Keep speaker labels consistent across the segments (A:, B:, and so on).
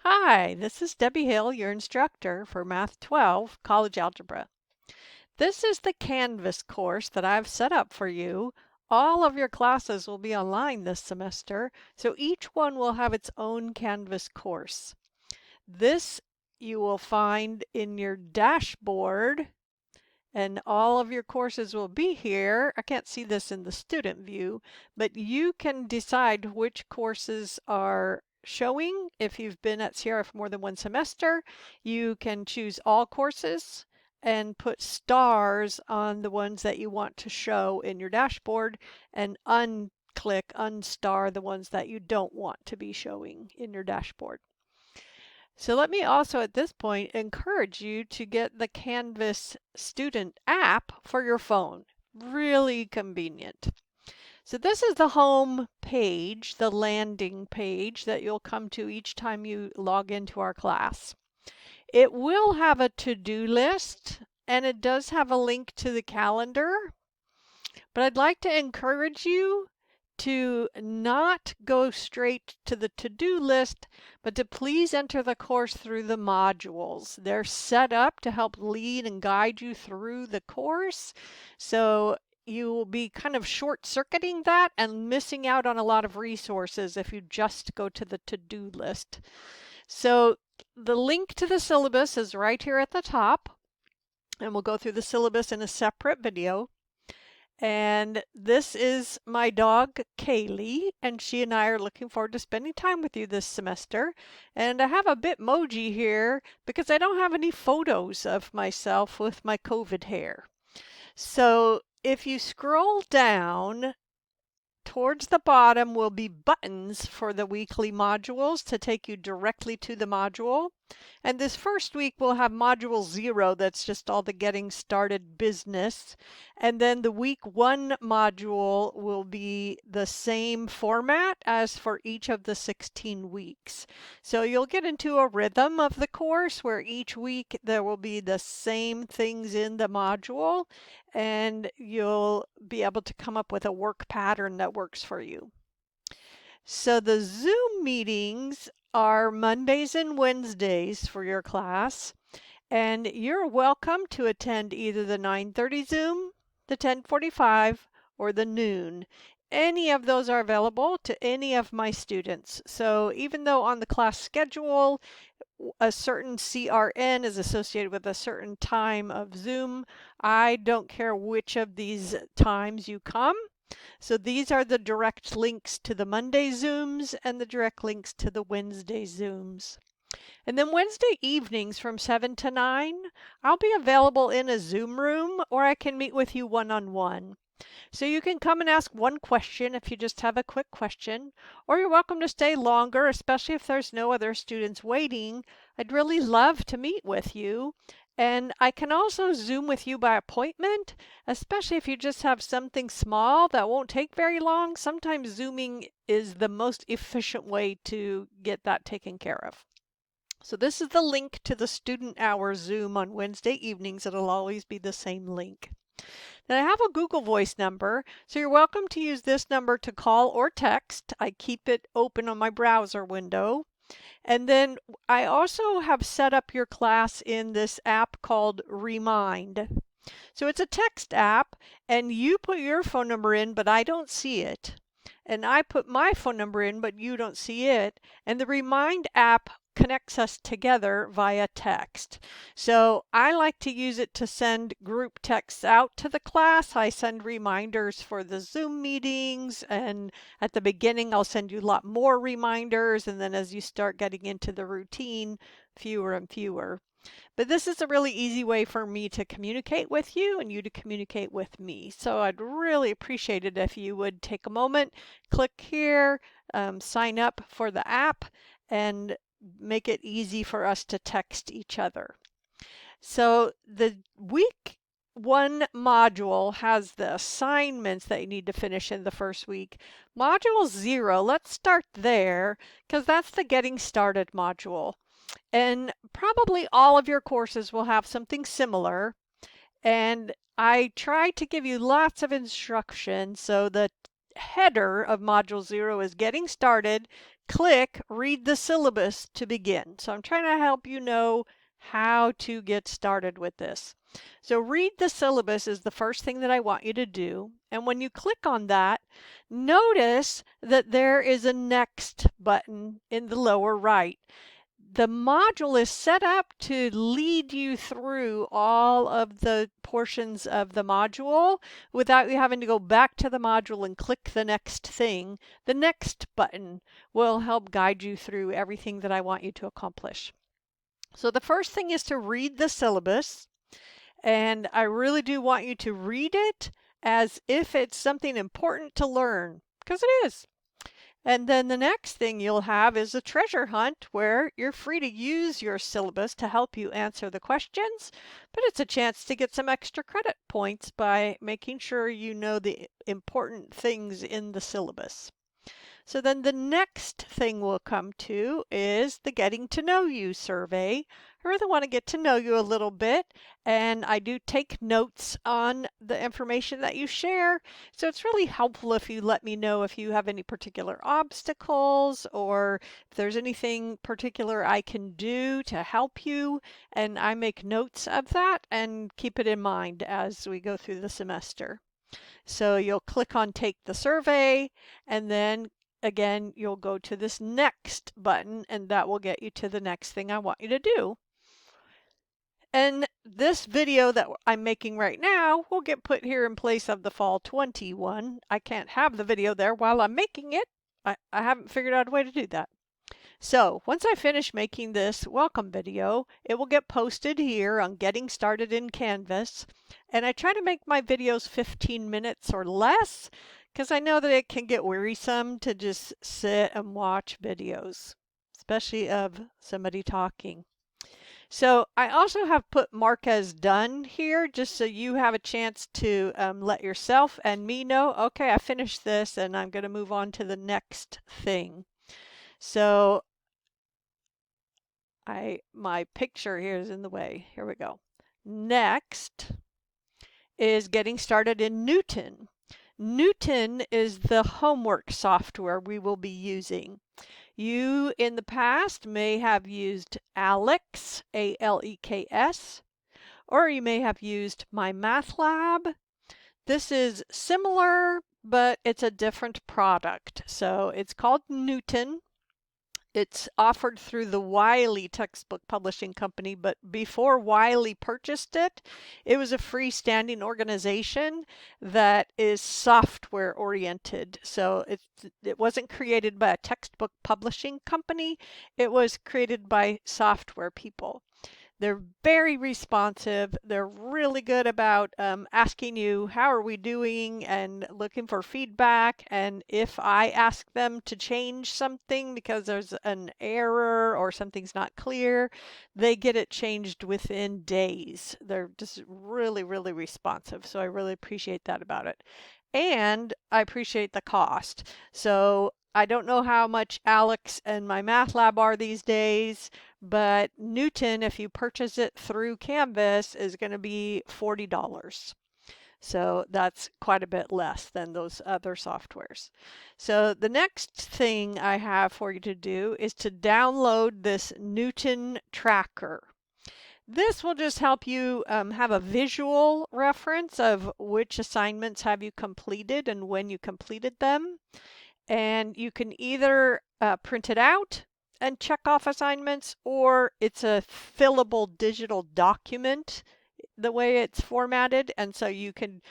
A: Hi, this is Debbie Hill, your instructor for Math 12 College Algebra. This is the Canvas course that I've set up for you. All of your classes will be online this semester, so each one will have its own Canvas course. This you will find in your dashboard, and all of your courses will be here. I can't see this in the student view, but you can decide which courses are showing. If you've been at Sierra for more than one semester, you can choose all courses and put stars on the ones that you want to show in your dashboard and unstar the ones that you don't want to be showing in your dashboard. So let me also at this point encourage you to get the Canvas student app for your phone. Really convenient. So this is the home page, the landing page that you'll come to each time you log into our class. It will have a to-do list and it does have a link to the calendar, but I'd like to encourage you to not go straight to the to-do list, but to please enter the course through the modules. They're set up to help lead and guide you through the course. So you will be kind of short-circuiting that and missing out on a lot of resources if you just go to the to-do list. So the link to the syllabus is right here at the top, and we'll go through the syllabus in a separate video. And this is my dog, Kaylee, and she and I are looking forward to spending time with you this semester. And I have a Bitmoji here because I don't have any photos of myself with my COVID hair. So if you scroll down, towards the bottom will be buttons for the weekly modules to take you directly to the module. And this first week we'll have module 0, that's just all the getting started business. And then the week 1 module will be the same format as for each of the 16 weeks. So you'll get into a rhythm of the course where each week there will be the same things in the module, and you'll be able to come up with a work pattern that works for you. So the Zoom meetings are Mondays and Wednesdays for your class, and you're welcome to attend either the 9:30 Zoom, the 10:45, or the noon. Any of those are available to any of my students. So even though on the class schedule a certain CRN is associated with a certain time of Zoom, I don't care which of these times you come. So these are the direct links to the Monday Zooms and the direct links to the Wednesday Zooms. And then Wednesday evenings from 7 to 9, I'll be available in a Zoom room, or I can meet with you one-on-one. So you can come and ask one question if you just have a quick question, or you're welcome to stay longer, especially if there's no other students waiting. I'd really love to meet with you. And I can also Zoom with you by appointment, especially if you just have something small that won't take very long. Sometimes Zooming is the most efficient way to get that taken care of. So this is the link to the student hour Zoom on Wednesday evenings. It'll always be the same link. Then I have a Google Voice number, so you're welcome to use this number to call or text. I keep it open on my browser window. And then I also have set up your class in this app called Remind. So it's a text app, and you put your phone number in, but I don't see it. And I put my phone number in, but you don't see it. And the Remind app connects us together via text. So I like to use it to send group texts out to the class. I send reminders for the Zoom meetings, and at the beginning I'll send you a lot more reminders, and then as you start getting into the routine, fewer and fewer. But this is a really easy way for me to communicate with you and you to communicate with me. So I'd really appreciate it if you would take a moment, click here, sign up for the app, and make it easy for us to text each other. So the week 1 module has the assignments that you need to finish in the first week. Module 0, let's start there because that's the getting started module. And probably all of your courses will have something similar. And I try to give you lots of instruction. So the header of Module 0 is Getting Started, click Read the Syllabus to begin. So I'm trying to help you know how to get started with this. So read the syllabus is the first thing that I want you to do. And when you click on that, notice that there is a Next button in the lower right. The module is set up to lead you through all of the portions of the module without you having to go back to the module and click the next thing. The Next button will help guide you through everything that I want you to accomplish. So the first thing is to read the syllabus, and I really do want you to read it as if it's something important to learn, because it is. And then the next thing you'll have is a treasure hunt where you're free to use your syllabus to help you answer the questions, but it's a chance to get some extra credit points by making sure you know the important things in the syllabus. So then the next thing we'll come to is the Getting to Know You survey. I really want to get to know you a little bit, and I do take notes on the information that you share. So it's really helpful if you let me know if you have any particular obstacles or if there's anything particular I can do to help you. And I make notes of that and keep it in mind as we go through the semester. So you'll click on Take the Survey, and then again, you'll go to this Next button, and that will get you to the next thing I want you to do. And this video that I'm making right now will get put here in place of the Fall 21. I can't have the video there while I'm making it. I haven't figured out a way to do that. So once I finish making this welcome video, it will get posted here on Getting Started in Canvas. And I try to make my videos 15 minutes or less because I know that it can get wearisome to just sit and watch videos, especially of somebody talking. So I also have put mark as done here just so you have a chance to let yourself and me know, okay, I finished this and I'm going to move on to the next thing. So my picture here is in the way. Here we go. Next is Getting Started in Newton. Newton is the homework software we will be using. You in the past may have used Alex, A-L-E-K-S, or you may have used My Math Lab. This is similar, but it's a different product. So it's called Newton. It's offered through the Wiley Textbook Publishing Company, but before Wiley purchased it, it was a freestanding organization that is software oriented. So it wasn't created by a textbook publishing company, it was created by software people. They're very responsive. They're really good about asking you, how are we doing, and looking for feedback. And if I ask them to change something because there's an error or something's not clear, they get it changed within days. They're just really, really responsive. So I really appreciate that about it. And I appreciate the cost. So I don't know how much Alex and My Math Lab are these days, but Newton, if you purchase it through Canvas, is going to be $40. So that's quite a bit less than those other softwares. So the next thing I have for you to do is to download this Newton tracker. This will just help you have a visual reference of which assignments have you completed and when you completed them. And you can either print it out and check off assignments, or it's a fillable digital document the way it's formatted, and so you can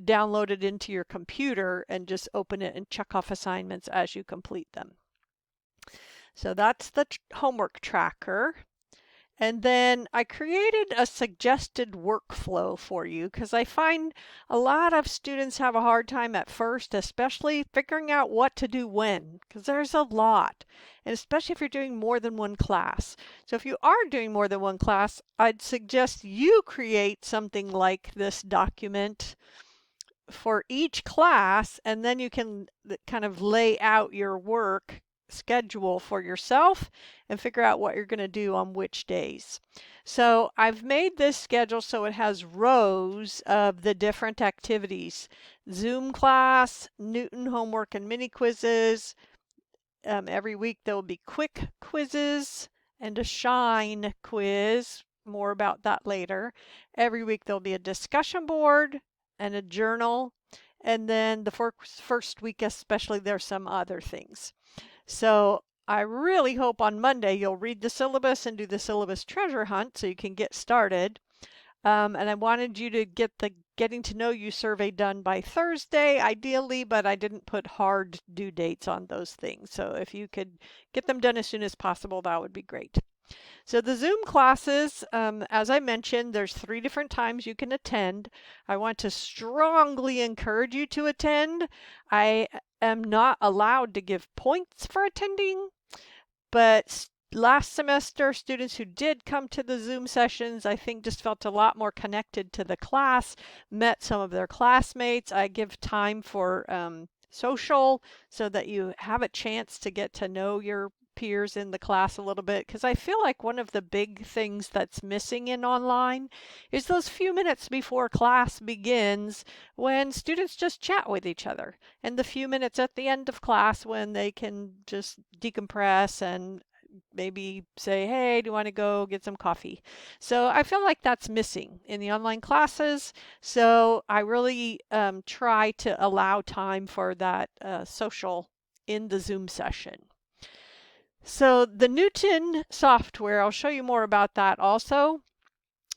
A: download it into your computer and just open it and check off assignments as you complete them. So that's the homework tracker. And then I created a suggested workflow for you because I find a lot of students have a hard time at first, especially figuring out what to do when, because there's a lot, and especially if you're doing more than one class. So if you are doing more than one class, I'd suggest you create something like this document for each class, and then you can kind of lay out your work schedule for yourself and figure out what you're going to do on which days. So I've made this schedule so it has rows of the different activities: Zoom class, Newton homework and mini quizzes, every week there will be quick quizzes and a shine quiz. More about that later. Every week there'll be a discussion board and a journal. And then the first week especially, there's some other things. So I really hope on Monday you'll read the syllabus and do the syllabus treasure hunt so you can get started. And I wanted you to get the getting to know you survey done by Thursday, ideally, but I didn't put hard due dates on those things. So if you could get them done as soon as possible, that would be great. So the Zoom classes, as I mentioned, there's 3 different times you can attend. I want to strongly encourage you to attend. I am not allowed to give points for attending, but last semester, students who did come to the Zoom sessions, I think just felt a lot more connected to the class, met some of their classmates. I give time for social so that you have a chance to get to know your peers in the class a little bit, because I feel like one of the big things that's missing in online is those few minutes before class begins when students just chat with each other, and the few minutes at the end of class when they can just decompress and maybe say, hey, do you want to go get some coffee? So I feel like that's missing in the online classes. So I really try to allow time for that social in the Zoom session. So the Newton software, I'll show you more about that also.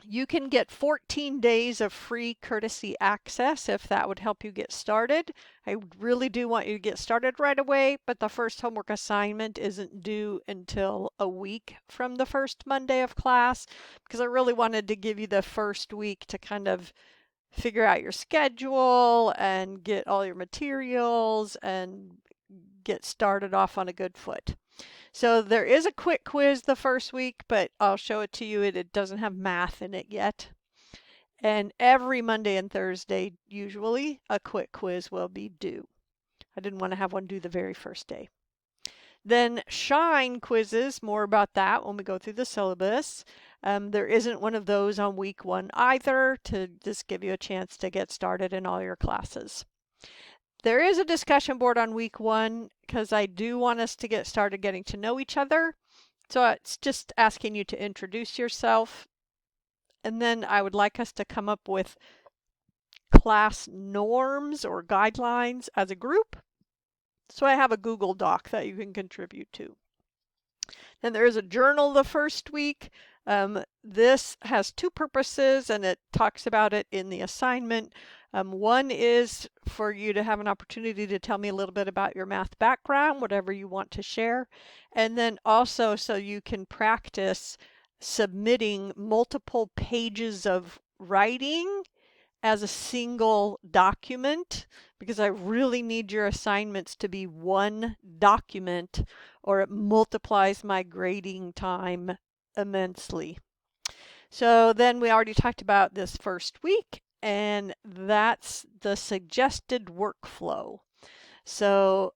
A: You can get 14 days of free courtesy access if that would help you get started. I really do want you to get started right away, but the first homework assignment isn't due until a week from the first Monday of class, because I really wanted to give you the first week to kind of figure out your schedule and get all your materials and get started off on a good foot. So there is a quick quiz the first week, but I'll show it to you. It doesn't have math in it yet. And every Monday and Thursday, usually, a quick quiz will be due. I didn't want to have one due the very first day. Then Shine quizzes, more about that when we go through the syllabus. There isn't one of those on week 1 either, to just give you a chance to get started in all your classes. There is a discussion board on week 1 because I do want us to get started getting to know each other. So it's just asking you to introduce yourself. And then I would like us to come up with class norms or guidelines as a group. So I have a Google Doc that you can contribute to. Then there is a journal the first week. This has 2 purposes, and it talks about it in the assignment. One is for you to have an opportunity to tell me a little bit about your math background, whatever you want to share. And then also so you can practice submitting multiple pages of writing as a single document, because I really need your assignments to be one document or it multiplies my grading time immensely. So then we already talked about this first week, and that's the suggested workflow. So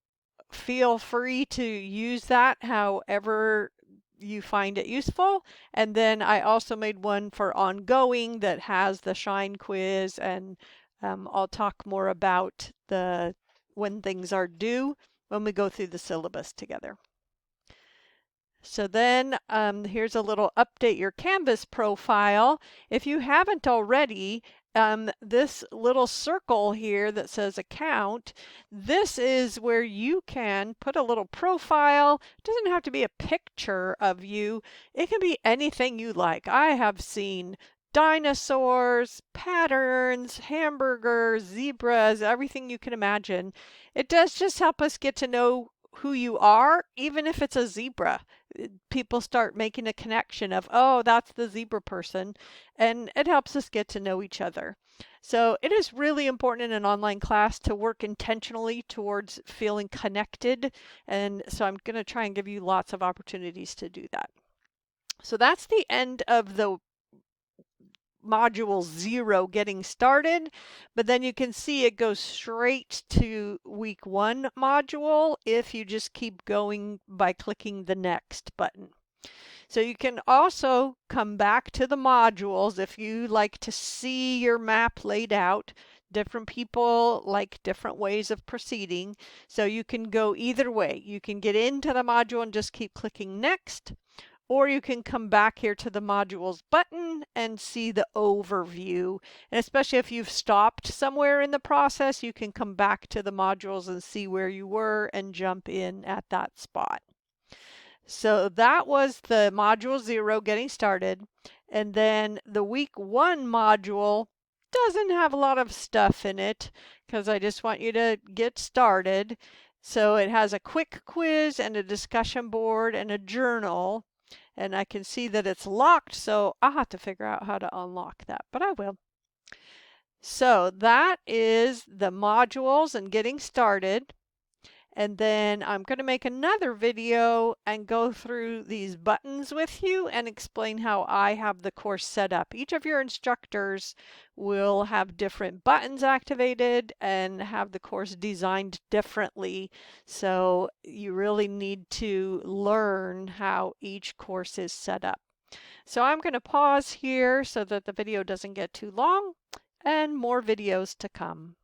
A: feel free to use that however you find it useful. And then I also made one for ongoing that has the Shine quiz, and I'll talk more about the when things are due when we go through the syllabus together. So then here's a little update your Canvas profile. If you haven't already, this little circle here that says account, this is where you can put a little profile. It doesn't have to be a picture of you. It can be anything you like. I have seen dinosaurs, patterns, hamburgers, zebras, everything you can imagine. It does just help us get to know who you are, even if it's a zebra. People start making a connection of, oh, that's the zebra person, and it helps us get to know each other. So it is really important in an online class to work intentionally towards feeling connected, and so I'm going to try and give you lots of opportunities to do that. So that's the end of the module 0 getting started, but then you can see it goes straight to week 1 module if you just keep going by clicking the next button. So you can also come back to the modules if you like to see your map laid out. Different people like different ways of proceeding, so you can go either way. You can get into the module and just keep clicking next, or you can come back here to the modules button and see the overview. And especially if you've stopped somewhere in the process, you can come back to the modules and see where you were and jump in at that spot. So that was the module 0 getting started. And then the week 1 module doesn't have a lot of stuff in it because I just want you to get started. So it has a quick quiz and a discussion board and a journal. And I can see that it's locked, so I'll have to figure out how to unlock that, but I will. So that is the modules and getting started. And then I'm going to make another video and go through these buttons with you and explain how I have the course set up. Each of your instructors will have different buttons activated and have the course designed differently. So you really need to learn how each course is set up. So I'm going to pause here so that the video doesn't get too long, and more videos to come.